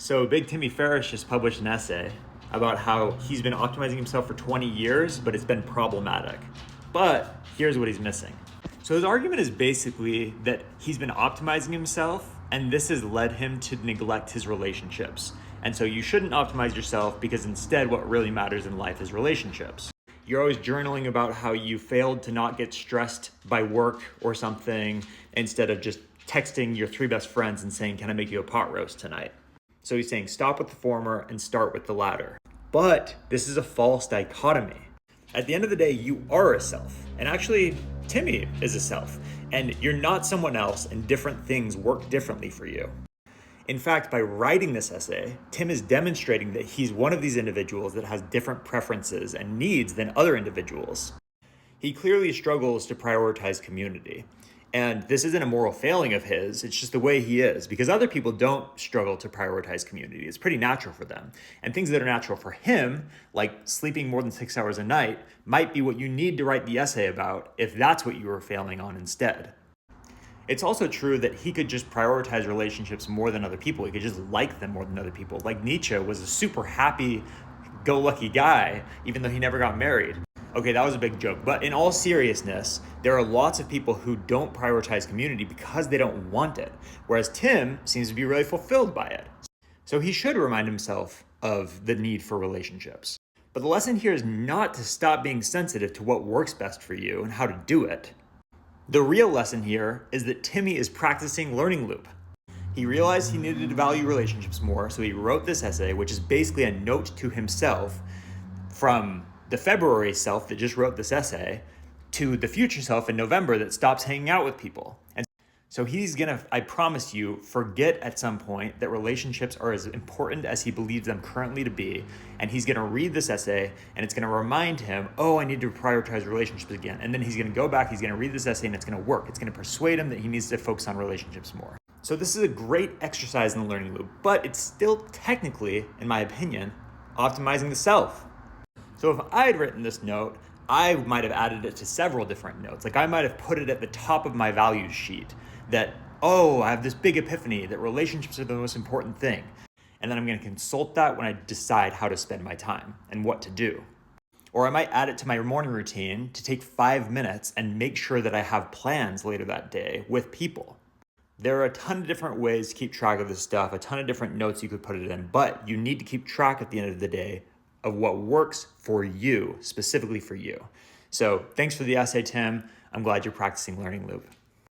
So Big Timmy Ferriss just published an essay about how he's been optimizing himself for 20 years, but it's been problematic. But here's what he's missing. So his argument is basically that he's been optimizing himself, and this has led him to neglect his relationships. And so you shouldn't optimize yourself, because instead what really matters in life is relationships. You're always journaling about how you failed to not get stressed by work or something, instead of just texting your 3 best friends and saying, "Can I make you a pot roast tonight?" So he's saying stop with the former and start with the latter. But this is a false dichotomy. At the end of the day, you are a self. And actually, Timmy is a self. And you're not someone else, and different things work differently for you. In fact, by writing this essay, Tim is demonstrating that he's one of these individuals that has different preferences and needs than other individuals. He clearly struggles to prioritize community. And this isn't a moral failing of his, it's just the way he is, because other people don't struggle to prioritize community. It's pretty natural for them. And things that are natural for him, like sleeping more than 6 hours a night, might be what you need to write the essay about if that's what you were failing on instead. It's also true that he could just prioritize relationships more than other people. He could just like them more than other people. Like Nietzsche was a super happy-go-lucky guy, even though he never got married. Okay, that was a big joke. But in all seriousness, there are lots of people who don't prioritize community because they don't want it. Whereas Tim seems to be really fulfilled by it. So he should remind himself of the need for relationships. But the lesson here is not to stop being sensitive to what works best for you and how to do it. The real lesson here is that Timmy is practicing learning loop. He realized he needed to value relationships more, so he wrote this essay, which is basically a note to himself from the February self that just wrote this essay to the future self in November that stops hanging out with people. And so he's gonna, I promise you, forget at some point that relationships are as important as he believes them currently to be. And he's gonna read this essay and it's gonna remind him, oh, I need to prioritize relationships again. And then he's gonna go back, he's gonna read this essay and it's gonna work. It's gonna persuade him that he needs to focus on relationships more. So this is a great exercise in the learning loop, but it's still technically, in my opinion, optimizing the self. So if I had written this note, I might have added it to several different notes. Like I might have put it at the top of my values sheet that, oh, I have this big epiphany that relationships are the most important thing. And then I'm gonna consult that when I decide how to spend my time and what to do. Or I might add it to my morning routine to take 5 minutes and make sure that I have plans later that day with people. There are a ton of different ways to keep track of this stuff, a ton of different notes you could put it in, but you need to keep track at the end of the day of what works for you, specifically for you. So thanks for the essay, Tim. I'm glad you're practicing learning loop.